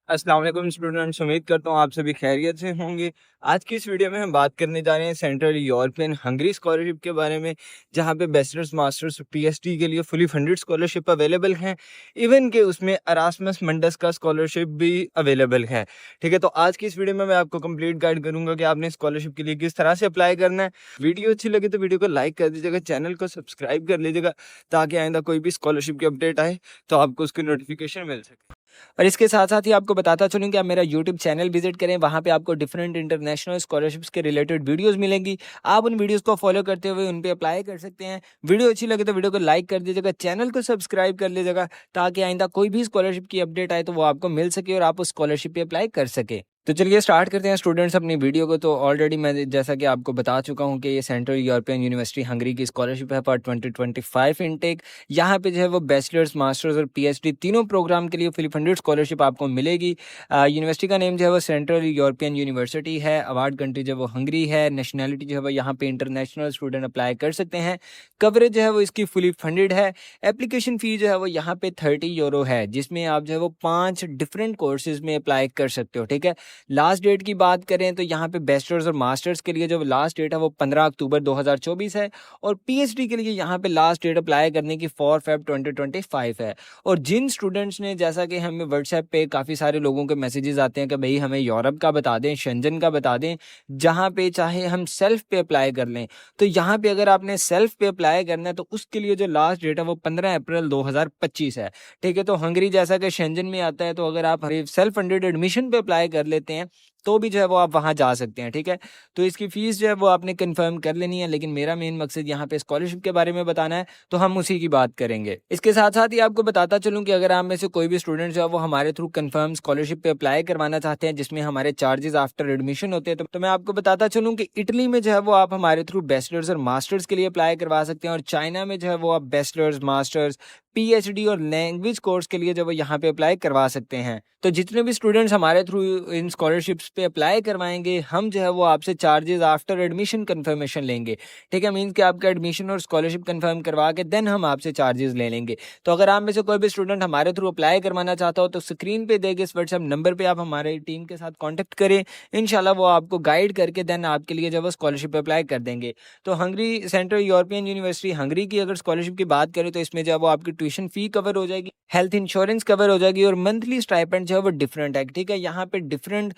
अस्सलाम वालेकुम स्टूडेंट्स, उम्मीद करता हूँ आप सभी खैरियत से होंगे। आज की इस वीडियो में हम बात करने जा रहे हैं सेंट्रल यूरोपियन हंगरी स्कॉलरशिप के बारे में, जहाँ पे बैचलर्स, मास्टर्स, पीएचडी के लिए फुली फंडेड स्कॉलरशिप अवेलेबल हैं। इवन के उसमें अरास्मस मंडस का स्कॉलरशिप भी अवेलेबल है। ठीक है, तो आज की इस वीडियो में मैं आपको कंप्लीट गाइड करूँगा कि आपने स्कॉलरशिप के लिए किस तरह से अप्लाई करना है। वीडियो अच्छी लगे तो वीडियो को लाइक कर दीजिएगा, चैनल को सब्सक्राइब कर लीजिएगा, ताकि आइंदा कोई भी स्कॉलरशिप की अपडेट आए तो आपको उसकी नोटिफिकेशन मिल सके। और इसके साथ-साथ ही आपको बताता चलूँ कि आप मेरा यूट्यूब चैनल विज़िट करें, वहाँ पे आपको डिफरेंट इंटरनेशनल स्कॉलरशिप्स के रिलेटेड वीडियोज़ मिलेंगी। आप उन वीडियोज़ को फॉलो करते हुए उन पे अप्लाई कर सकते हैं। वीडियो अच्छी लगे तो वीडियो को लाइक कर दीजिएगा, चैनल को सब्सक्राइब कर लीजिएगा, ताकि आइंदा कोई भी स्कॉलरशिप की अपडेट आए तो वो आपको मिल सके और आप उस स्कॉलरशिप पे अप्लाई कर सकें। तो चलिए स्टार्ट करते हैं स्टूडेंट्स अपनी वीडियो को। तो ऑलरेडी मैं जैसा कि आपको बता चुका हूँ कि ये सेंट्रल यूरोपियन यूनिवर्सिटी हंगरी की स्कॉलरशिप है फॉर 2025 इनटेक। यहाँ पे जो है वो बैचलर्स, मास्टर्स और पीएचडी तीनों प्रोग्राम के लिए फुली फंडेड स्कॉलरशिप आपको मिलेगी। यूनिवर्सिटी का नेम जो है वो सेंट्रल यूरोपियन यूनिवर्सिटी है। अवार्ड कंट्री जो है वो हंगरी है। नेशनैलिटी जो है वो यहाँ पे इंटरनेशनल स्टूडेंट अप्लाई कर सकते हैं। कवरेज जो है वो इसकी फुली फंडेड है। एप्लीकेशन फ़ी जो है वो यहाँ पे 30 यूरो है, जिसमें आप जो है वो 5 डिफरेंट कोर्सेज में अप्लाई कर सकते हो। ठीक है, लास्ट डेट की बात करें तो यहाँ पे बैचलर्स और मास्टर्स के लिए जो लास्ट डेट है वो 15 अक्टूबर 2024 है, और पीएचडी के लिए यहाँ पे लास्ट डेट अप्लाई करने की 4 फेब 2025 है। और जिन स्टूडेंट्स ने, जैसा कि हमें व्हाट्सएप पे काफ़ी सारे लोगों के मैसेजेस आते हैं कि भाई हमें यूरोप का बता दें, शेंजन का बता दें, जहाँ पे चाहे हम सेल्फ पे अप्लाई कर लें। तो यहाँ पे अगर आपने सेल्फ पे अप्लाई करना है तो उसके लिए जो लास्ट डेट है वो 15 अप्रैल 2025 है। ठीक है, तो हंगरी जैसा कि शेंजन में आता है, तो अगर आप सेल्फ फंडेड एडमिशन पे अप्लाई कर लेते हैं तो भी जो है वो आप वहाँ जा सकते हैं। ठीक है, तो इसकी फ़ीस जो है वो आपने कंफर्म कर लेनी है, लेकिन मेरा मेन मकसद यहाँ पे स्कॉलरशिप के बारे में बताना है, तो हम उसी की बात करेंगे। इसके साथ साथ ही आपको बताता चलूँ कि अगर आप में से कोई भी स्टूडेंट जो है वो हमारे थ्रू कंफर्म स्कॉलरशिप पे अप्लाई करवाना चाहते हैं, जिसमें हमारे चार्जेस आफ्टर एडमिशन होते हैं, तो मैं आपको बताता चलूँ कि इटली में जो है वो आप हमारे थ्रू बैचलर्स और मास्टर्स के लिए अप्लाई करवा सकते हैं, और चाइना में जो है वो आप बैचलर्स, मास्टर्स, पीएचडी और लैंग्वेज कोर्स के लिए जो वो यहाँ पे अप्लाई करवा सकते हैं। तो जितने भी स्टूडेंट्स हमारे थ्रू इन स्कॉलरशिप्स पे अप्लाई करवाएंगे, हम जो है वो आपसे चार्जेस आफ्टर एडमिशन कंफर्मेशन लेंगे। ठीक है, मींस कि आपका एडमिशन और स्कॉलरशिप कंफर्म करवा के देन हम आपसे चार्जेस ले लेंगे। तो अगर आप में से कोई भी स्टूडेंट हमारे थ्रू अप्लाई करवाना चाहता हो तो स्क्रीन पे देखे इस व्हाट्सएप नंबर पे आप हमारे टीम के साथ कॉन्टैक्ट करें। इंशाल्लाह वो आपको गाइड करके देन आपके लिए जब वो स्कॉलरशिप अप्लाई कर देंगे। तो Hungary central European university Hungary की अगर स्कॉलरशिप की बात करें तो इसमें जो है वो आपकी ट्यूशन फी कवर हो जाएगी, हेल्थ इंश्योरेंस कवर हो जाएगी, और मंथली स्टाइपेंड जो है वो डिफरेंट है। ठीक है, यहाँ पे डिफरेंट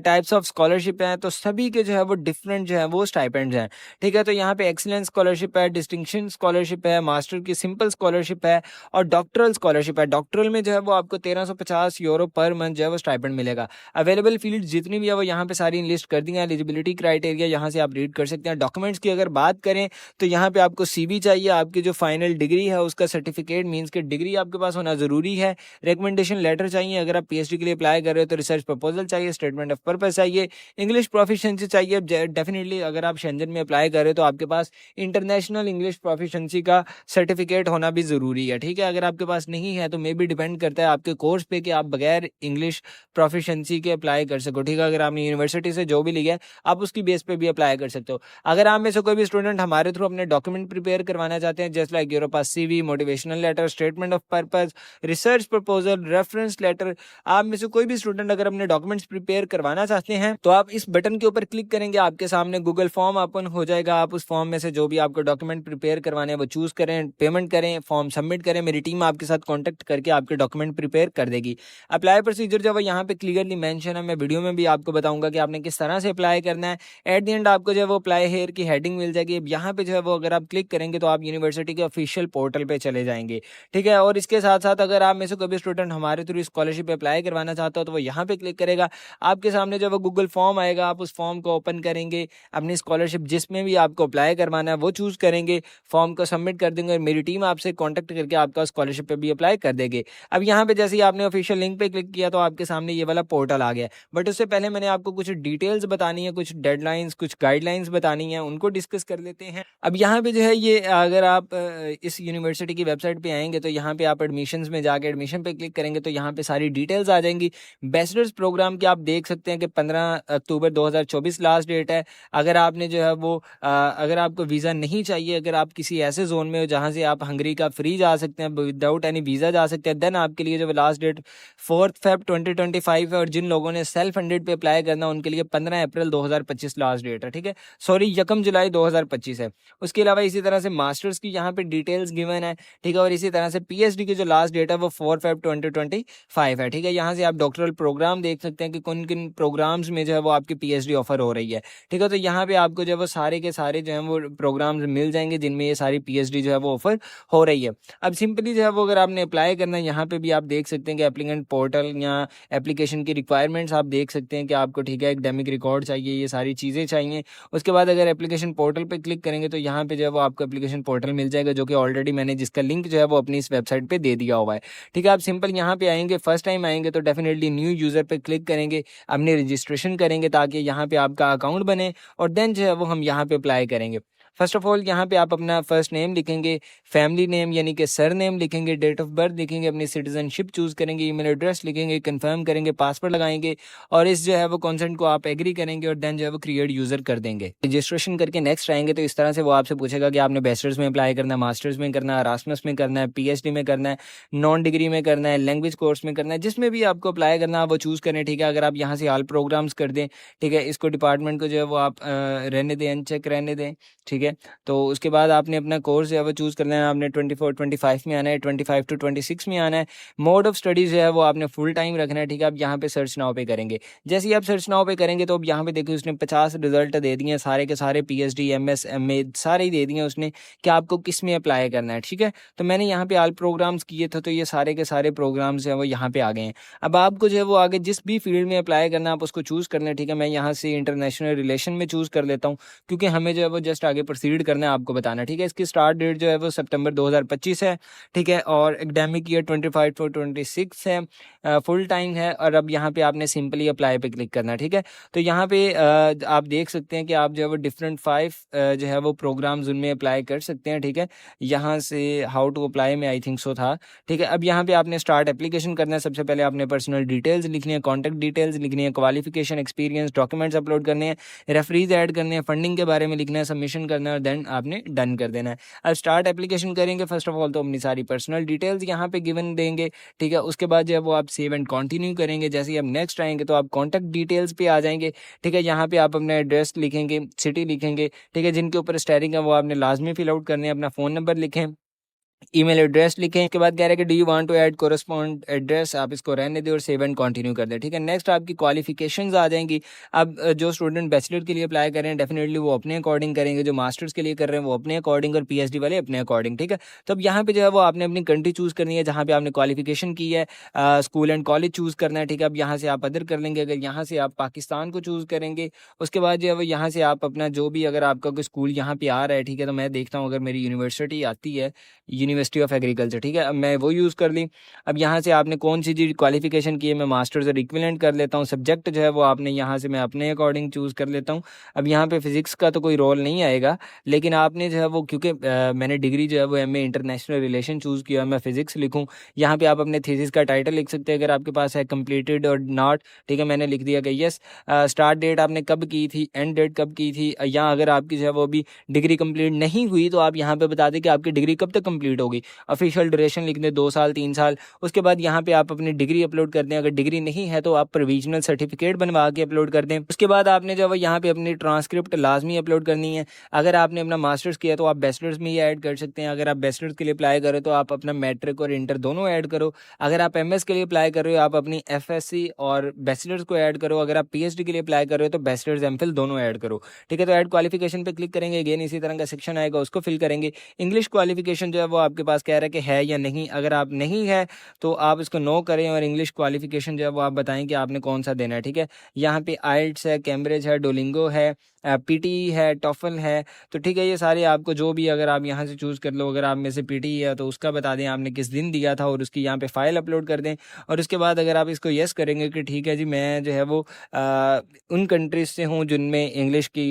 टाइप्स ऑफ स्कॉलरशिप हैं, तो सभी के जो है वो डिफरेंट जो है वो स्टाइपेंड्स हैं। ठीक है, तो यहाँ पे एक्सीलेंस स्कॉलरशिप है, डिस्टिंक्शन स्कॉलरशिप है, मास्टर की सिंपल स्कॉलरशिप है, और डॉक्टरल स्कॉलरशिप है। डॉक्टरल में जो है वो आपको 1350 यूरो पर मंथ जो है वो स्टाइपेंड मिलेगा। अवेलेबल फील्ड जितनी भी है वो यहाँ पे सारी लिस्ट कर दी है। एलिजिबिलिटी क्राइटेरिया यहाँ से आप रीड कर सकते हैं। डॉक्यूमेंट्स की अगर बात करें तो यहाँ पे आपको सीवी चाहिए, आपकी जो फाइनल डिग्री है उसका सर्टिफिकेट, मींस कि डिग्री आपके पास होना जरूरी है। रिकमेंडेशन लेटर चाहिए, अगर आप पीएचडी के लिए अप्लाई कर रहे हो तो रिसर्च प्रपोजल चाहिए, स्टेटमेंट ऑफ पर्पस चाहिए, इंग्लिश प्रोफिशिएंसी चाहिए। डेफिनेटली अगर आप शेंजन में अप्लाई कर रहे हो तो आपके पास इंटरनेशनल इंग्लिश प्रोफिशिएंसी का सर्टिफिकेट होना भी ज़रूरी है। ठीक है, अगर आपके पास नहीं है तो मे भी डिपेंड करता है आपके कोर्स पे कि आप बगैर इंग्लिश प्रोफिशिएंसी के अप्लाई कर सको। ठीक है, अगर आपने यूनिवर्सिटी से जो भी लिया है आप उसकी बेस पे भी अप्लाई कर सकते हो। अगर आप में से कोई भी स्टूडेंट हमारे थ्रू अपने डॉक्यूमेंट प्रिपेयर करवाना चाहते हैं, जैसे लाइक योर पास CV, motivational letter, statement of purpose, research proposal, reference letter, आप में से कोई भी स्टूडेंट अगर अपने डॉक्यूमेंट्स प्रिपेयर करवाना चाहते हैं तो आप इस बटन के ऊपर क्लिक करेंगे, आपके सामने गूगल फॉर्म ओपन हो जाएगा। आप उस फॉर्म में से जो भी आपको डॉक्यूमेंट प्रिपेयर करवाने हैं वो चूज करें, पेमेंट करें, फॉर्म सबमिट करें। मेरी टीम आपके साथ कॉन्टैक्ट करके आपके डॉक्यूमेंट प्रिपेयर कर देगी। अप्लाई प्रोसीजर जो है यहाँ पे क्लियरली मेंशन है, मैं वीडियो में भी आपको बताऊंगा कि आपने किस तरह से अप्लाई करना है। एट द एंड आपको जो है वो अप्लाई हेयर की हेडिंग मिल जाएगी। अब यहाँ पे जो है वो अगर आप क्लिक करेंगे तो आप यूनिवर्सिटी के ऑफिशियल पोर्टल पे चले जाएंगे। ठीक है, और इसके साथ साथ अगर आप में से कोई भी स्टूडेंट हमारे थ्रू स्कॉलरशिप अप्लाई करवाना चाहता हो तो वो यहाँ पे क्लिक करेगा, आपके सामने जो वो गूगल फॉर्म आएगा, आप उस फॉर्म को ओपन करेंगे, अपनी स्कॉलरशिप जिसमें भी आपको अप्लाई करवाना है वो चूज करेंगे, फॉर्म को सबमिट कर देंगे और मेरी टीम आपसे कॉन्टैक्ट करके आपका स्कॉलरशिप पे भी अप्लाई कर देंगे। अब यहाँ पे जैसे ही आपने ऑफिशियल लिंक पे क्लिक किया तो आपके सामने ये वाला पोर्टल आ गया, बट उससे पहले मैंने आपको कुछ डिटेल्स बतानी है, कुछ डेडलाइंस, कुछ गाइडलाइंस बतानी है, उनको डिस्कस कर लेते हैं। अब यहाँ पे जो है ये अगर आप इस यूनिवर्सिटी की वेबसाइट पे आएंगे तो यहाँ पे आप एडमिशन्स में जाके एडमिशन पे क्लिक करेंगे तो यहाँ पे सारी डिटेल्स आ जाएंगी। बैचलर्स प्रोग्राम की आप देख सकते हैं हैं कि 15 अक्टूबर 2024 लास्ट डेट है। अगर आपने जो है वो अगर आपको वीज़ा नहीं चाहिए, अगर आप किसी ऐसे जोन में हो जहाँ से आप हंगरी का फ्री जा सकते हैं, विदाउट एनी वीज़ा जा सकते हैं, देन आपके लिए जो लास्ट डेट 4 Feb 2025 है। और जिन लोगों ने सेल्फ फंडेड पे अप्लाई करना उनके लिए 15 अप्रैल 2025 लास्ट डेट है, ठीक है, सॉरी 1 जुलाई 2025 है। उसके अलावा इसी तरह से मास्टर्स की यहाँ पे डिटेल्स गिवन है, ठीक है, और इसी तरह से पीएचडी की जो लास्ट डेट है वो 4 Feb 2025 है, ठीक है। यहाँ से आप डॉक्टरल प्रोग्राम देख सकते हैं कि किन किन प्रोग्राम्स में जो है वो आपकी पीएचडी ऑफर हो रही है, ठीक है। तो यहाँ पे आपको जो है वो सारे के सारे जो है वो प्रोग्राम्स मिल जाएंगे जिनमें ये सारी पीएचडी जो है वो ऑफर हो रही है। अब सिंपली जो है वो अगर आपने अप्लाई करना है, यहाँ पे भी आप देख सकते हैं कि एप्लीकेंट पोर्टल या एप्लीकेशन की रिक्वायरमेंट्स आप देख सकते हैं कि आपको, ठीक है, एकेडमिक रिकॉर्ड चाहिए, ये सारी चीज़ें चाहिए। उसके बाद अगर एप्लीकेशन पोर्टल पे क्लिक करेंगे तो यहाँ पे जो है वो आपको एप्लीकेशन पोर्टल मिल जाएगा, जो कि ऑलरेडी मैंने जिसका लिंक जो है वो अपनी इस वेबसाइट पे दे दिया हुआ है, ठीक है। आप सिंपल यहाँ पे आएंगे, फर्स्ट टाइम आएंगे तो डेफिनेटली न्यू यूज़र पे क्लिक करेंगे, अपने रजिस्ट्रेशन करेंगे ताकि यहाँ पे आपका अकाउंट बने, और देन जो है वो हम यहाँ पे अप्लाई करेंगे। फर्स्ट ऑफ ऑल यहाँ पे आप अपना फर्स्ट नेम लिखेंगे, फैमिली नेम यानी कि सर नेम लिखेंगे, डेट ऑफ बर्थ लिखेंगे, अपनी सिटीजनशिप चूज़ करेंगे, ईमेल एड्रेस लिखेंगे, कंफर्म करेंगे, पासवर्ड लगाएंगे, और इस जो है वो कंसेंट को आप एग्री करेंगे, और देन जो है वो क्रिएट यूज़र कर देंगे। रजिस्ट्रेशन करके नेक्स्ट आएंगे तो इस तरह से वो आपसे पूछेगा कि आपने बैचलर्स में अप्लाई करना है, मास्टर्स में करना है, एरास्मस में करना है, पीएचडी में करना है, नॉन डिग्री में करना है, लैंग्वेज कोर्स में करना है, जिसमें भी आपको अप्लाई करना है वो चूज़ करें, ठीक है। अगर आप यहाँ से ऑल प्रोग्राम्स कर दें, ठीक है, इसको डिपार्टमेंट को जो है वो आप रहने दें, अनचेक रहने दें, ठीक है। तो उसके बाद आपने अपना कोर्स जो है वो चूज़ करना है, आपने 24-25 में आना है, 25 to 26 में आना है। मोड ऑफ स्टडीज़ जो है वो आपने फुल टाइम रखना है, ठीक है। आप यहाँ पे सर्च नाउ पे करेंगे, जैसे ही आप सर्च नाउ पे करेंगे तो अब यहाँ पे देखिए उसने 50 रिजल्ट दे दिए हैं, सारे के सारे पीएचडी, एमएस, एमए सारे ही दे दिए हैं उसने कि आपको किस में अप्लाई करना है, ठीक है। तो मैंने यहाँ पे ऑल प्रोग्राम्स किए थे तो ये सारे के सारे प्रोग्राम्स जो है वो यहाँ पे आ गए हैं। अब आपको जो है वो आगे जिस भी फील्ड में अप्लाई करना है आप उसको चूज़ करना है, ठीक है। मैं यहाँ से इंटरनेशनल रिलेशन में चूज़ कर लेता हूँ क्योंकि हमें जो है वो जस्ट आगे प्रोसीड करना है, आपको बताना, ठीक है। इसकी स्टार्ट डेट जो है वो सितंबर 2025 है, ठीक है, और एकेडमिक ईयर 25 to 26 है, फुल टाइम है। और अब यहाँ पे आपने सिंपली अप्लाई पे क्लिक करना है, ठीक है। तो यहाँ पे आप देख सकते हैं कि आप जो है वो डिफरेंट 5 जो है वो प्रोग्राम्स उनमें अप्लाई कर सकते हैं, ठीक है। यहाँ से हाउ टू अप्लाई में आई थिंक सो था, ठीक है। अब यहाँ पे आपने स्टार्ट एप्लीकेशन करना है। सबसे पहले आपने पर्सनल डिटेल्स लिखनी है, कॉन्टैक्ट डिटेल्स लिखनी है, क्वालिफिकेशन, एक्सपीरियंस, डॉक्यूमेंट्स अपलोड करने हैं, रेफरीज ऐड करने हैं, फंडिंग के बारे में लिखना है, सबमिशन करना है, और देन आपने डन कर देना है। अब स्टार्ट एप्लीकेशन करेंगे, फर्स्ट ऑफ ऑल तो अपनी सारी पर्सनल डिटेल्स यहाँ पे गिवन देंगे, ठीक है। उसके बाद जो है वो आप सेव एंड कंटिन्यू करेंगे। जैसे ही आप नेक्स्ट आएंगे तो आप कॉन्टैक्ट डिटेल्स पे आ जाएंगे, ठीक है। यहाँ पे आप अपना एड्रेस लिखेंगे, सिटी लिखेंगे, ठीक है। जिनके ऊपर स्टेयरिंग है वो आपने लाजमी फिल आउट करने हैं, अपना फ़ोन नंबर लिखें, ईमेल एड्रेस लिखें। इसके बाद कह रहे हैं कि do you want to add correspond address, आप इसको रहने दें और सेव एंड कंटिन्यू कर दें, ठीक है। नेक्स्ट आपकी क्वालिफिकेशंस आ जाएंगी। अब जो स्टूडेंट बैचलर के लिए अप्लाई कर रहे हैं डेफिनेटली वो अपने अकॉर्डिंग करेंगे, जो मास्टर्स के लिए कर रहे हैं वो अपने अकॉर्डिंग, और पीएचडी वाले अपने अकॉर्डिंग, ठीक है। तो अब यहाँ पे जो है वो आपने अपनी कंट्री चूज़ करनी है जहाँ पे आपने क्वालिफिकेशन की है, स्कूल एंड कॉलेज चूज़ करना है, ठीक है। अब यहाँ से आप अदर कर लेंगे, अगर यहाँ से आप पाकिस्तान को चूज़ करेंगे, उसके बाद जो है वो यहाँ से आप अपना जो भी, अगर आपका कोई स्कूल यहाँ पे आ रहा है, ठीक है, तो मैं देखता हूँ अगर मेरी यूनिवर्सिटी आती है, यूनिवर्सिटी ऑफ एग्रीकल्चर, ठीक है, अब मैं वो यूज़ कर ली। अब यहाँ से आपने कौन सी चीज़ क्वालिफिकेशन की है, मैं मास्टर्स और इक्विवेलेंट कर लेता हूँ। सब्जेक्ट जो है वो आपने यहाँ से मैं अपने अकॉर्डिंग चूज़ कर लेता हूँ। अब यहाँ पे फिजिक्स का तो कोई रोल नहीं आएगा, लेकिन आपने जो है वो, क्योंकि मैंने डिग्री जो है वो एमए इंटरनेशनल रिलेशन चूज़ किया, मैं फिजिक्स लिखूँ। यहाँ पे आप अपने थीसिस का टाइटल लिख सकते हैं अगर आपके पास है, कंप्लीटेड और नॉट, ठीक है। मैंने लिख दिया कि यस। स्टार्ट डेट आपने कब की थी, एंड डेट कब की थी, या अगर आपकी जो है वो भी डिग्री कंप्लीट नहीं हुई तो आप यहाँ पे बता दें कि आपकी डिग्री कब तक कंप्लीट होगी। ऑफिशियल ड्यूरेशन लिख दें 2 साल 3 साल। उसके बाद यहाँ पे आप अपनी डिग्री अपलोड कर दें, अगर डिग्री नहीं है तो आप प्रोविजनल सर्टिफिकेट बनवा के अपलोड कर दें। उसके बाद आपने जो है यहाँ पे अपनी ट्रांसक्रिप्ट लाजमी अपलोड करनी है। अगर आपने अपना मास्टर्स किया तो आप बैचलर्स में ही ऐड कर सकते हैं। अगर आप बैचलर्स के लिए अप्लाई करें तो आप अपना मैट्रिक और इंटर दोनों ऐड करो। अगर आप एमएस के लिए अप्लाई कर रहे हो आप अपनी एफएससी और बैचलर्स को ऐड करो। अगर आप पीएचडी के लिए अप्लाई कर रहे हो तो बैचलर्स एमफिल दोनों ऐड करो, ठीक है। तो ऐड क्वालिफिकेशन पे क्लिक करेंगे, अगेन इसी तरह का सेक्शन आएगा, उसको फिल करेंगे। इंग्लिश क्वालिफिकेशन जो है वो आपके पास कह रहा है कि है या नहीं। अगर आप नहीं है तो आप इसको नो करें और इंग्लिश क्वालिफिकेशन जो है वो आप बताएं कि आपने कौन सा देना है, ठीक है। यहाँ पे आइल्ट्स है, कैम्ब्रिज है, डोलिंगो है, पीटी है, टॉफल है, तो ठीक है। ये सारे आपको जो भी, अगर आप यहाँ से चूज़ कर लो, अगर आप में से पीटी है तो उसका बता दें आपने किस दिन दिया था और उसकी यहाँ पे फाइल अपलोड कर दें। और उसके बाद अगर आप इसको येस करेंगे कि ठीक है जी मैं जो है वो उन कंट्रीज से हूँ जिनमें इंग्लिश की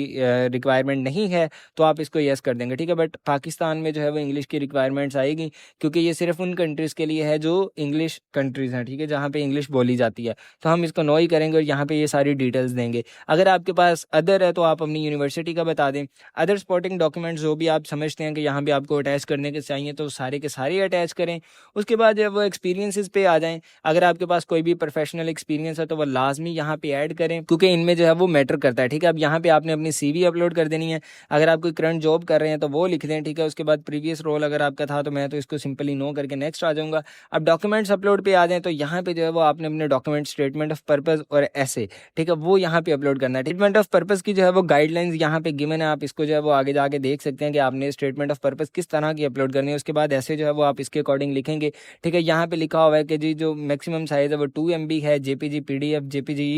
रिक्वायरमेंट नहीं है, तो आप इसको येस कर देंगे, ठीक है। बट पाकिस्तान में जो है वो इंग्लिश की रिक्वायरमेंट डॉक्यूमेंट्स आएगी, क्योंकि ये सिर्फ उन कंट्रीज़ के लिए है जो इंग्लिश कंट्रीज़ हैं, ठीक है, जहाँ पे इंग्लिश बोली जाती है। तो हम इसको नो ही करेंगे और यहाँ पे ये सारी डिटेल्स देंगे। अगर आपके पास अदर है तो आप अपनी यूनिवर्सिटी का बता दें। अदर सपोर्टिंग डॉक्यूमेंट्स जो भी आप समझते हैं कि यहाँ पे आपको अटैच करने के चाहिए तो सारे के सारे अटैच करें। उसके बाद जब वो एक्सपीरियंसेस पे आ जाएं, अगर आपके पास कोई भी प्रोफेशनल एक्सपीरियंस है तो वह लाजमी यहाँ पे ऐड करें, क्योंकि इनमें जो है वो मैटर करता है, ठीक है। अब यहाँ पे आपने अपनी CV अपलोड कर देनी है। अगर आप कोई करंट जॉब कर रहे हैं तो वो लिख दें, ठीक है। उसके बाद प्रीवियस रोल अगर आपका था तो मैं तो इसको सिंपली नो करके नेक्स्ट आ जाऊँगा। अब डॉक्यूमेंट्स अपलोड पे आ जाएँ तो यहाँ पे जो है वो आपने अपने डॉक्यूमेंट स्टेटमेंट ऑफ पर्पस और ऐसे, ठीक है, वो यहाँ पे अपलोड करना है। स्टेटमेंट ऑफ पर्पस की जो है वो गाइडलाइंस यहाँ पे गिवन है, आप इसको जो है वो आगे जाके देख सकते हैं कि आपने स्टेटमेंट ऑफ पर्पस किस तरह की अपलोड करनी है। उसके बाद ऐसे जो है वो आप इसके अकॉर्डिंग लिखेंगे, ठीक है। यहाँ पे लिखा हुआ है कि जी जो मैक्सिमम साइज है वो 2 MB है, JPG PDF JPG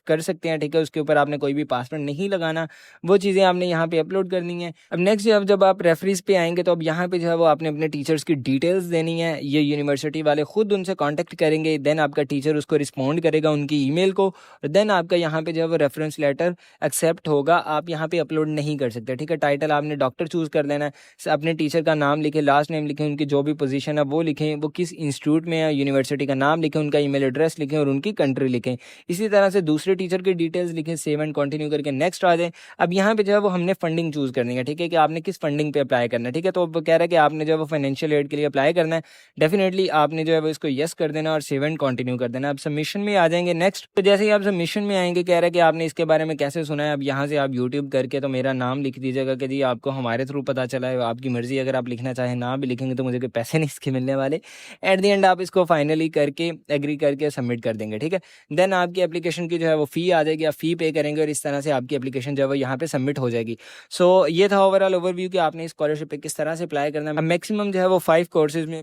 कर सकते हैं, ठीक है। उसके ऊपर आपने कोई भी पासवर्ड नहीं लगाना, वो चीज़ें आपने यहाँ पे अपलोड करनी है। अब नेक्स्ट जब आप रेफरेंस पे आएंगे तो अब यहाँ पे जो है वो आपने अपने टीचर्स की डिटेल्स देनी है। ये यूनिवर्सिटी वाले खुद उनसे कॉन्टेक्ट करेंगे, देन आपका टीचर उसको रिस्पॉन्ड करेगा उनकी ईमेल को, और देन आपका यहाँ पे जो है वो रेफरेंस लेटर एक्सेप्ट होगा। आप यहाँ पे अपलोड नहीं कर सकते, ठीक है। टाइटल आपने डॉक्टर चूज़ कर लेना है, अपने टीचर का नाम लिखें, लास्ट नेम लिखें, उनकी जो भी पोजीशन है वो लिखें, वो किस इंस्टीट्यूट में है, यूनिवर्सिटी का नाम लिखें, उनका ईमेल एड्रेस लिखें और उनकी कंट्री लिखें। इसी तरह से दूसरे टीचर की डिटेल्स लिखें, सेव एंड कंटिन्यू करके नेक्स्ट आ जाए। अब यहाँ पे जो है वो हमने फंडिंग चूज़ करनी है, ठीक है, कि आपने किस फंडिंग पे अप्लाई करना है, ठीक है। तो वो कह रहा है कि आपने जो है वो फाइनेंशियल एड के लिए अप्लाई करना है, डेफिनेटली आपने जो है वो इसको येस कर देना और सेव एंड कंटिन्यू कर देना। अब सबमिशन में आ जाएंगे नेक्स्ट। तो जैसे ही आप सबमिशन में आएंगे, कह रहा है कि आपने इसके बारे में कैसे सुना है। अब यहाँ से आप यूट्यूब करके तो मेरा नाम लिख दीजिएगा कि जी आपको हमारे थ्रू पता चला है, आपकी मर्जी, अगर आप लिखना चाहें ना भी लिखेंगे तो मुझे कोई पैसे नहीं इसके मिलने वाले। एट द एंड आप इसको फाइनली करके एग्री करके सबमिट कर देंगे, ठीक है। देन आपकी एप्लीकेशन की जो है वो फ़ी आ जाएगी, आप फ़ी पे करेंगे और इस तरह से आपकी एप्लीकेशन जो है वो यहाँ पे सबमिट हो जाएगी। सो ये था ओवरऑल ओवरव्यू कि आपने स्कॉलरशिप पे किस तरह से अप्लाई करना है। मैक्सिमम जो है वो 5 कोर्सेज में।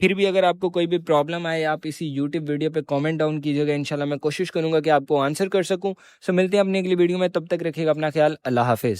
फिर भी अगर आपको कोई भी प्रॉब्लम आए, आप इसी यूट्यूब वीडियो पे कमेंट डाउन कीजिएगा, इंशाल्लाह मैं कोशिश करूंगा कि आपको आंसर कर सकूं। सो मिलते हैं अपनी अगली वीडियो में, तब तक रखिएगा अपना ख्याल। अल्लाह हाफिज़।